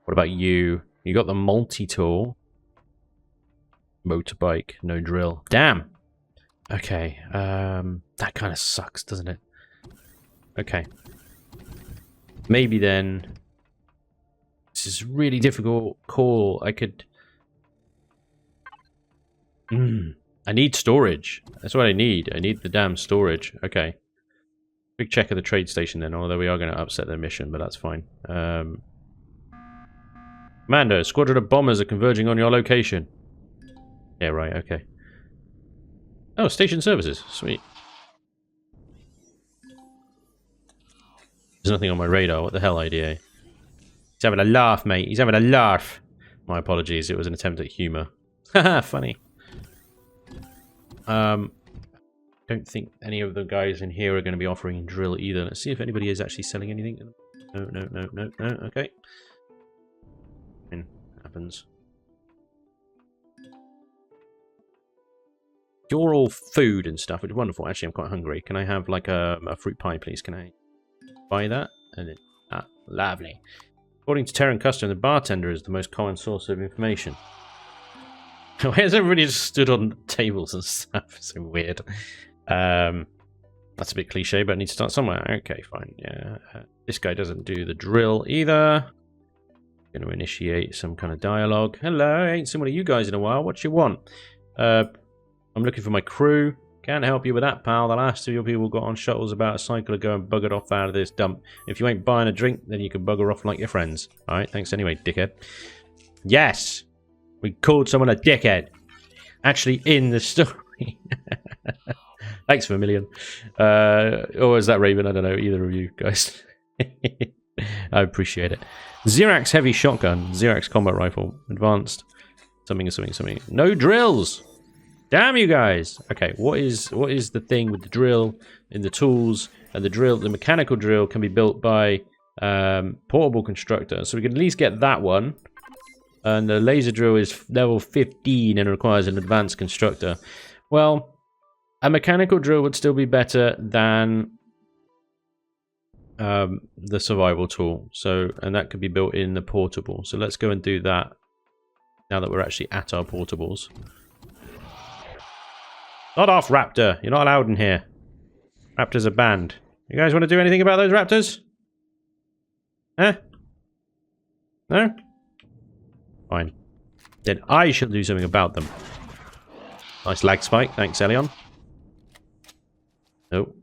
What about you? You got the multi-tool. Motorbike, no drill. Damn! Okay, that kind of sucks, doesn't it? Okay. Maybe then... This is a really difficult call. I could... I need storage. That's what I need. I need the damn storage. Okay. Quick check of the trade station then, although we are going to upset their mission, but that's fine. Commander, a squadron of bombers are converging on your location. Yeah, right, okay. Oh, station services. Sweet. There's nothing on my radar. What the hell, IDA? He's having a laugh, mate. He's having a laugh. My apologies. It was an attempt at humour. Haha, funny. Don't think any of the guys in here are going to be offering drill either. Let's see if anybody is actually selling anything. No. Okay. Happens. You're all food and stuff, which is wonderful. Actually, I'm quite hungry. Can I have like a fruit pie, please? Can I buy that? And then, lovely. According to Terran Custom, the bartender is the most common source of information. Why has everybody just stood on tables and stuff? So weird. That's a bit cliche, but I need to start somewhere. Okay, fine. Yeah. This guy doesn't do the drill either. Going to initiate some kind of dialogue. Hello, I ain't seen one of you guys in a while. What you want? I'm looking for my crew. Can't help you with that, pal. The last 2 of your people got on shuttles about a cycle ago and buggered off out of this dump. If you ain't buying a drink, then you can bugger off like your friends. Alright, thanks anyway, dickhead. Yes! We called someone a dickhead. Actually, in the story. Thanks for a million. Or is that Raven? I don't know. Either of you guys. I appreciate it. Xerax heavy shotgun. Xerax combat rifle. Advanced. Something. No drills! Damn you guys! Okay, what is the thing with the drill in the tools and the drill? The mechanical drill can be built by portable constructor, so we can at least get that one. And the laser drill is level 15 and requires an advanced constructor. Well, a mechanical drill would still be better than the survival tool. So, and that could be built in the portable. So let's go and do that now that we're actually at our portables. Not off, Raptor. You're not allowed in here. Raptors are banned. You guys want to do anything about those raptors? Eh? No? Fine. Then I shall do something about them. Nice lag spike. Thanks, Elion. Nope.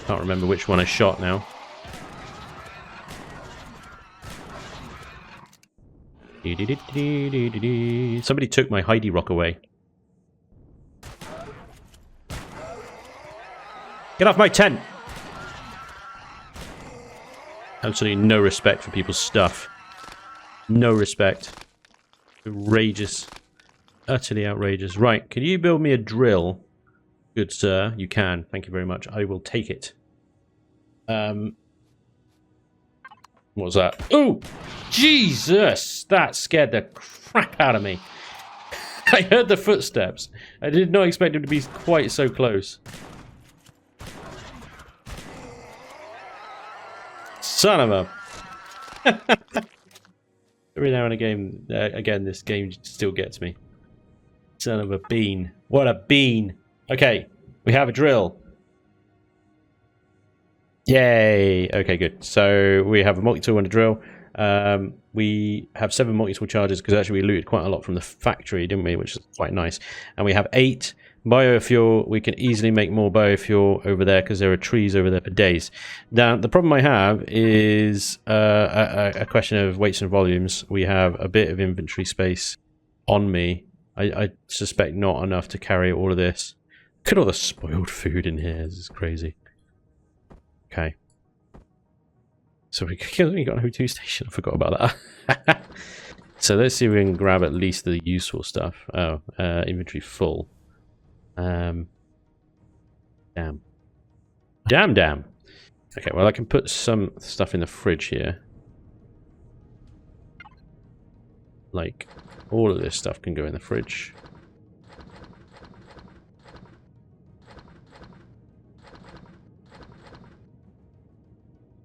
Can't remember which one I shot now. Somebody took my Heidi rock away. Get off my tent! Absolutely no respect for people's stuff. No respect. Outrageous. Utterly outrageous. Right, can you build me a drill? Good sir, you can. Thank you very much. I will take it. What was that? Oh, Jesus! That scared the crap out of me. I heard the footsteps. I did not expect him to be quite so close. Son of a... Every now and again, this game still gets me. Son of a bean. What a bean. Okay, we have a drill. Yay! Okay, good. So we have a multi-tool and a drill. We have 7 multi-tool charges because actually we looted quite a lot from the factory, didn't we? Which is quite nice. And we have 8 biofuel. We can easily make more biofuel over there because there are trees over there for days. Now, the problem I have is a question of weights and volumes. We have a bit of inventory space on me. I suspect not enough to carry all of this. Look at all the spoiled food in here. This is crazy. Okay. So we got an O2 station. I forgot about that. So let's see if we can grab at least the useful stuff. Oh, inventory full. Damn. Damn. Okay, well I can put some stuff in the fridge here. Like, all of this stuff can go in the fridge.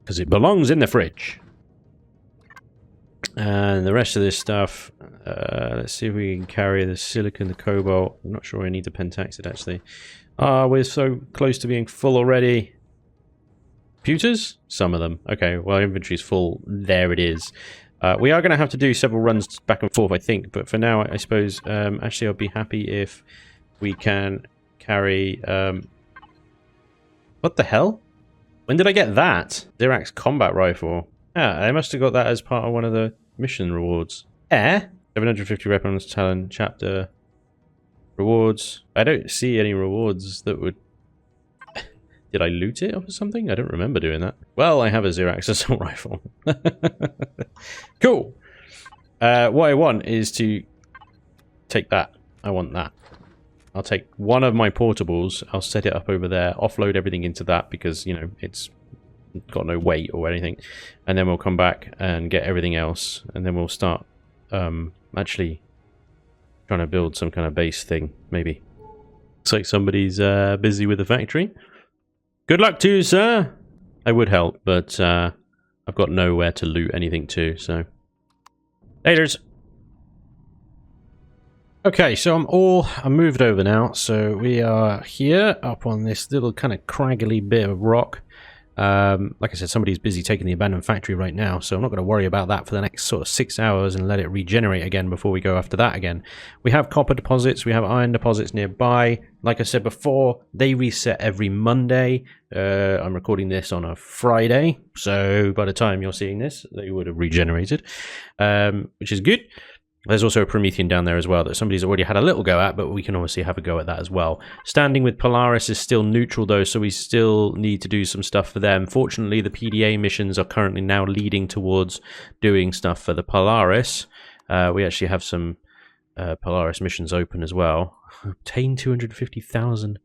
Because it belongs in the fridge. And the rest of this stuff, let's see if we can carry the silicon, the cobalt. I'm not sure I need the pentaxid actually. We're so close to being full already. Computers? Some of them. Okay, well, inventory's full. There it is. We are going to have to do several runs back and forth, I think. But for now, I suppose, actually, I'll be happy if we can carry... what the hell? When did I get that? Zirax combat rifle. Ah, I must have got that as part of one of the mission rewards. 750 weapons, Talon, chapter. Rewards. I don't see any rewards that would... Did I loot it or something? I don't remember doing that. Well, I have a Zirax assault rifle. Cool. What I want is to take that. I want that. I'll take one of my portables, I'll set it up over there, offload everything into that because, you know, it's got no weight or anything. And then we'll come back and get everything else. And then we'll start actually trying to build some kind of base thing, maybe. Looks like somebody's busy with the factory. Good luck to you, sir! I would help, but I've got nowhere to loot anything to, so... Laters! Okay, so I'm moved over now, so we are here up on this little kind of craggly bit of rock. Like I said, somebody's busy taking the abandoned factory right now, so I'm not going to worry about that for the next sort of 6 hours and let it regenerate again before we go after that again. We have copper deposits, we have iron deposits nearby. Like I said before, they reset every Monday. I'm recording this on a Friday, so by the time you're seeing this, they would have regenerated, which is good. There's also a Promethean down there as well that somebody's already had a little go at, but we can obviously have a go at that as well. Standing with Polaris is still neutral though, so we still need to do some stuff for them. Fortunately, the PDA missions are currently now leading towards doing stuff for the Polaris. We actually have some Polaris missions open as well. Obtain 250,000.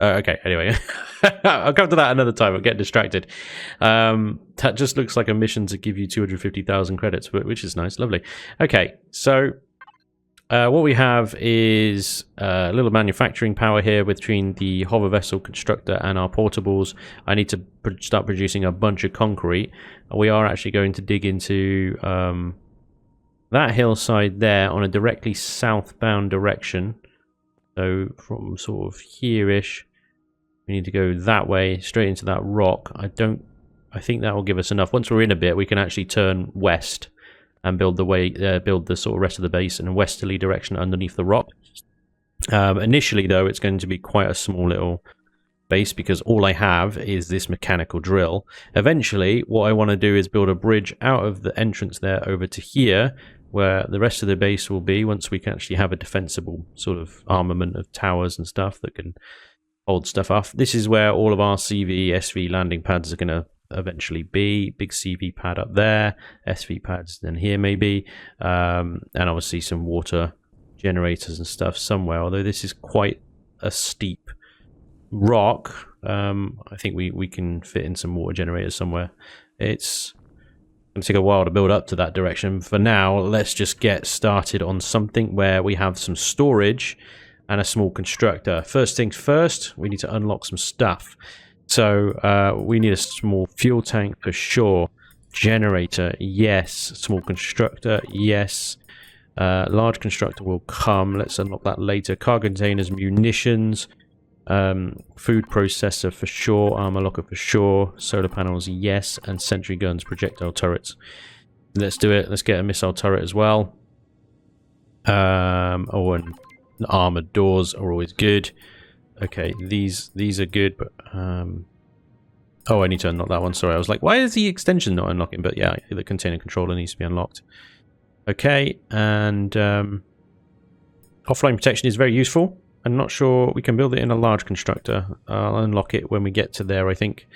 Okay, anyway. I'll come to that another time. I'll get distracted. That just looks like a mission to give you 250,000 credits, which is nice. Lovely. Okay, so what we have is a little manufacturing power here between the hover vessel constructor and our portables. I need to start producing a bunch of concrete. We are actually going to dig into that hillside there on a directly southbound direction. So from sort of here-ish, we need to go that way, straight into that rock. I think that will give us enough. Once we're in a bit, we can actually turn west and build the sort of rest of the base in a westerly direction underneath the rock. Initially, though, it's going to be quite a small little base because all I have is this mechanical drill. Eventually, what I want to do is build a bridge out of the entrance there over to here, where the rest of the base will be once we can actually have a defensible sort of armament of towers and stuff that can hold stuff off. This is where all of our CV, SV landing pads are going to eventually be. Big CV pad up there, SV pads then here maybe, and obviously some water generators and stuff somewhere, although this is quite a steep rock. I think we can fit in some water generators somewhere. It's It's going to take a while to build up to that direction. For now, let's just get started on something where we have some storage and a small constructor. First things first, we need to unlock some stuff. So we need a small fuel tank for sure. Generator, yes. Small constructor, yes. Large constructor will come. Let's unlock that later. Cargo containers, munitions, food processor for sure, armor locker for sure, solar panels, yes, and sentry guns, projectile turrets. Let's do it. Let's get a missile turret as well. Oh, and armored doors are always good. Okay, these are good, but oh, I need to unlock that one. Sorry, I was like, why is the extension not unlocking? But yeah, the container controller needs to be unlocked. Okay, and offline protection is very useful. I'm not sure we can build it in a large constructor. I'll unlock it when we get to there, I think.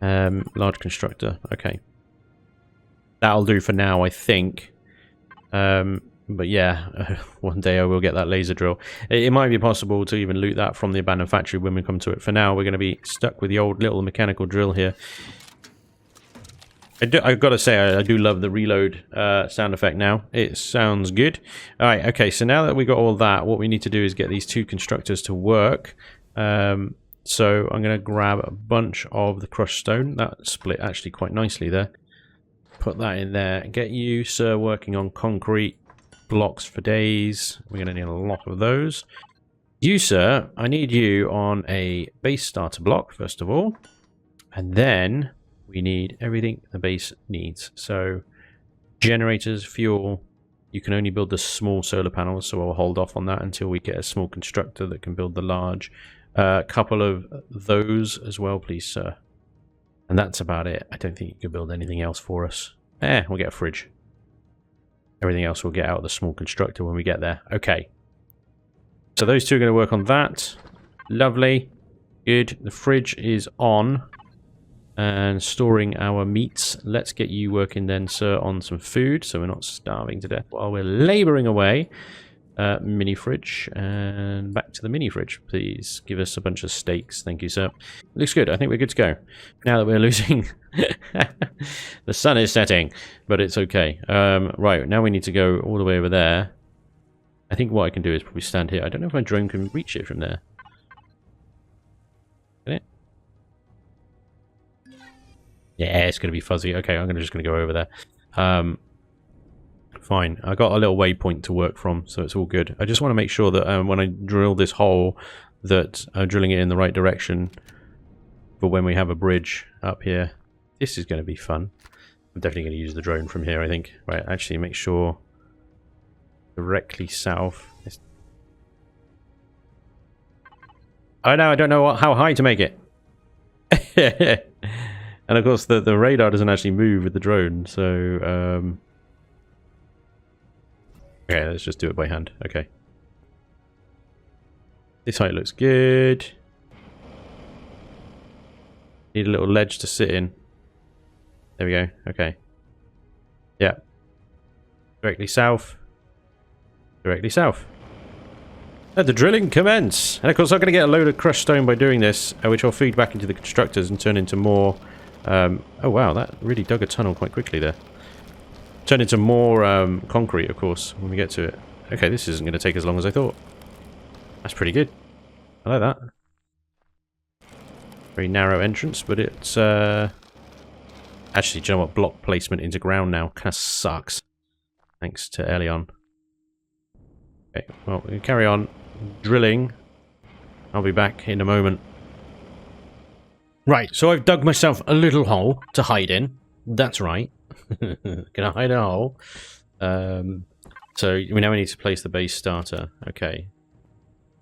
Large constructor, okay. That'll do for now, I think. But yeah, one day I will get that laser drill. It might be possible to even loot that from the abandoned factory when we come to it. For now, we're going to be stuck with the old little mechanical drill here. I've got to say, I do love the reload sound effect now. It sounds good. Alright, okay, so now that we got all that, what we need to do is get these two constructors to work. So I'm going to grab a bunch of the crushed stone. That split actually quite nicely there. Put that in there. Get you, sir, working on concrete blocks for days. We're going to need a lot of those. You, sir, I need you on a base starter block, first of all. And then we need everything the base needs. So generators, fuel. You can only build the small solar panels, so I'll hold off on that until we get a small constructor that can build the large. A couple of those as well, please, sir. And that's about it. I don't think you can build anything else for us. We'll get a fridge. Everything else we'll get out of the small constructor when we get there. Okay. So those two are going to work on that. Lovely. Good. The fridge is on. And storing our meats. Let's get you working then, sir, on some food, so we're not starving to death while we're labouring away. Mini fridge, and back to the mini fridge, please. Give us a bunch of steaks, thank you, sir. Looks good. I think we're good to go. Now that we're losing, the sun is setting, but it's okay. Right, now we need to go all the way over there. I think what I can do is probably stand here. I don't know if my drone can reach it from there. Can it? Yeah, it's going to be fuzzy. Okay, I'm just going to go over there. Fine. I got a little waypoint to work from, so it's all good. I just want to make sure that when I drill this hole, that I'm drilling it in the right direction for when we have a bridge up here. This is going to be fun. I'm definitely going to use the drone from here, I think. Right, actually make sure directly south. Oh no, I don't know how high to make it. And of course the radar doesn't actually move with the drone, so okay, let's just do it by hand. Okay. This height looks good. Need a little ledge to sit in. There we go. Okay. Yeah. Directly south. Directly south. Let the drilling commence! And of course I'm going to get a load of crushed stone by doing this, which I'll feed back into the constructors and turn into more... oh wow, that really dug a tunnel quite quickly there. Turn into more concrete, of course, when we get to it. Okay, this isn't going to take as long as I thought. That's pretty good. I like that. Very narrow entrance, but it's... Actually, do you know what? Block placement into ground now kind of sucks. Thanks to Elion. Okay, well, we can carry on drilling. I'll be back in a moment. Right, so I've dug myself a little hole to hide in. That's right. Gonna hide a hole. So we now need to place the base starter. Okay.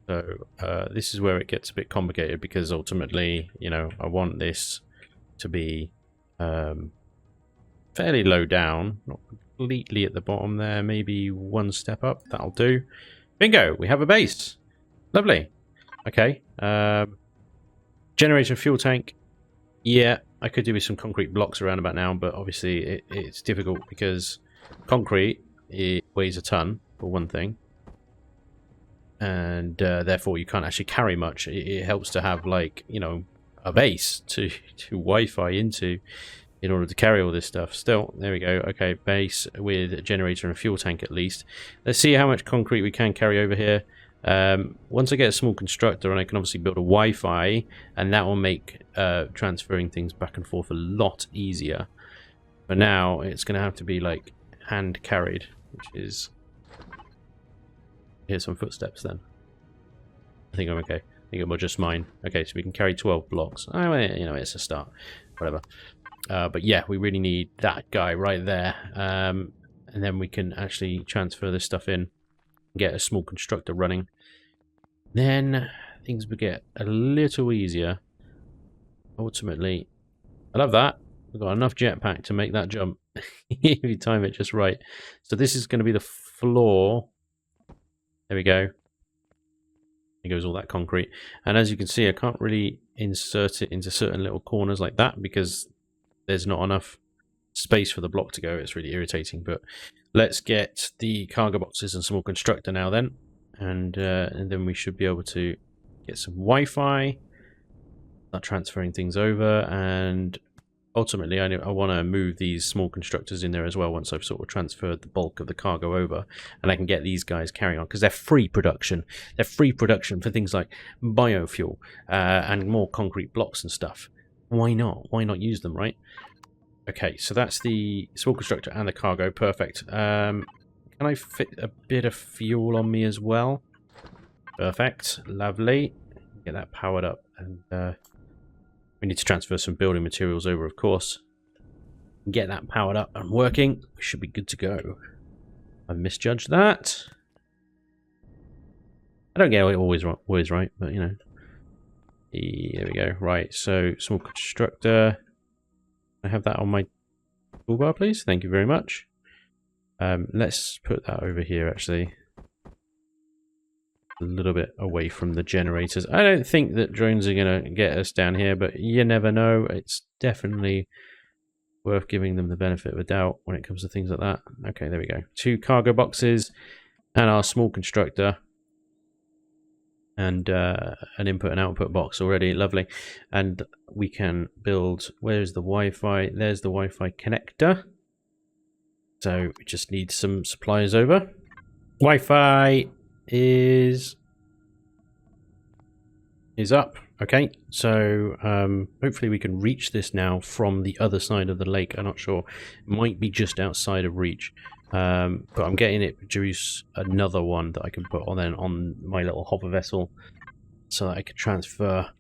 So this is where it gets a bit complicated because ultimately, you know, I want this to be fairly low down, not completely at the bottom there, maybe one step up. That'll do. Bingo! We have a base. Lovely. Okay. Generator fuel tank. Yeah, I could do with some concrete blocks around about now, but obviously it's difficult because concrete, it weighs a ton, for one thing. And therefore you can't actually carry much. It helps to have, like, you know, a base to Wi-Fi into in order to carry all this stuff. Still, there we go. Okay, base with a generator and a fuel tank at least. Let's see how much concrete we can carry over here. Once I get a small constructor, and I can obviously build a Wi-Fi, and that will make transferring things back and forth a lot easier. But now it's going to have to be like hand carried, which is... Here's some footsteps then. I think I'm okay. I think it will just mine. Okay, so we can carry 12 blocks. Oh, you know, it's a start. Whatever. But yeah, we really need that guy right there. And then we can actually transfer this stuff in. Get a small constructor running. Then things will get a little easier. Ultimately, I love that. We've got enough jetpack to make that jump. If you time it just right. So this is going to be the floor. There we go. There goes all that concrete. And as you can see, I can't really insert it into certain little corners like that because there's not enough space for the block to go. It's really irritating. But let's get the cargo boxes and small constructor now then. And then we should be able to get some Wi-Fi. Start transferring things over. And ultimately, I want to move these small constructors in there as well once I've sort of transferred the bulk of the cargo over. And I can get these guys carrying on because they're free production. They're free production for things like biofuel and more concrete blocks and stuff. Why not? Why not use them, right? Okay, so that's the small constructor and the cargo. Perfect. Can I fit a bit of fuel on me as well? Perfect. Lovely. Get that powered up. And we need to transfer some building materials over, of course. Get that powered up and working. We should be good to go. I misjudged that. I don't get it always right, but you know. There we go. Right, so small constructor. I have that on my toolbar, please. Thank you very much. Let's put that over here, actually. A little bit away from the generators. I don't think that drones are going to get us down here, but you never know. It's definitely worth giving them the benefit of a doubt when it comes to things like that. Okay, there we go. 2 cargo boxes and our small constructor. And an input and output box already. Lovely. And we can build... Where's the Wi-Fi? There's the Wi-Fi connector. So we just need some supplies over. Wi-Fi is up. Okay, so hopefully we can reach this now from the other side of the lake. I'm not sure. It might be just outside of reach. But I'm getting it produce another one that I can put on then on my little hopper vessel so that I could transfer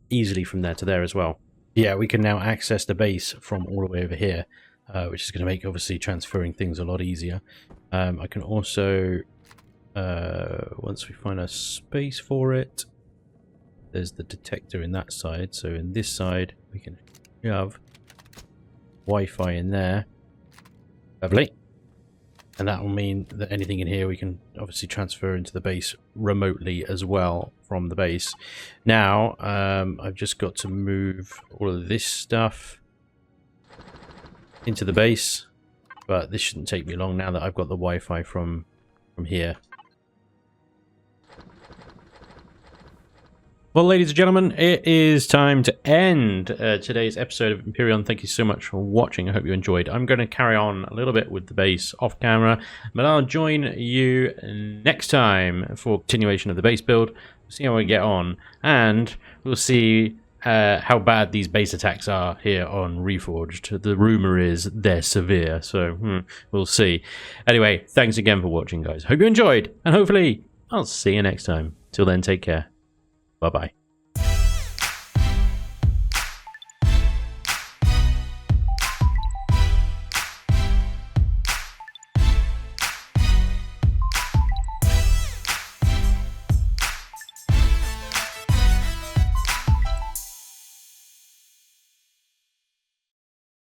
easily from there to there as well. Yeah, we can now access the base from all the way over here, which is going to make obviously transferring things a lot easier. I can also, once we find a space for it, there's the detector in that side. So in this side, we can shove Wi-Fi in there. Lovely. And that will mean that anything in here we can obviously transfer into the base remotely as well from the base. Now, I've just got to move all of this stuff into the base. But this shouldn't take me long now that I've got the Wi-Fi from here. Well, ladies and gentlemen, it is time to end today's episode of Empyrion. Thank you so much for watching. I hope you enjoyed. I'm going to carry on a little bit with the base off camera, but I'll join you next time for continuation of the base build. We'll see how we get on, and we'll see how bad these base attacks are here on Reforged. The rumor is they're severe, so we'll see. Anyway, thanks again for watching, guys. Hope you enjoyed, and hopefully I'll see you next time. Till then, take care. Bye-bye.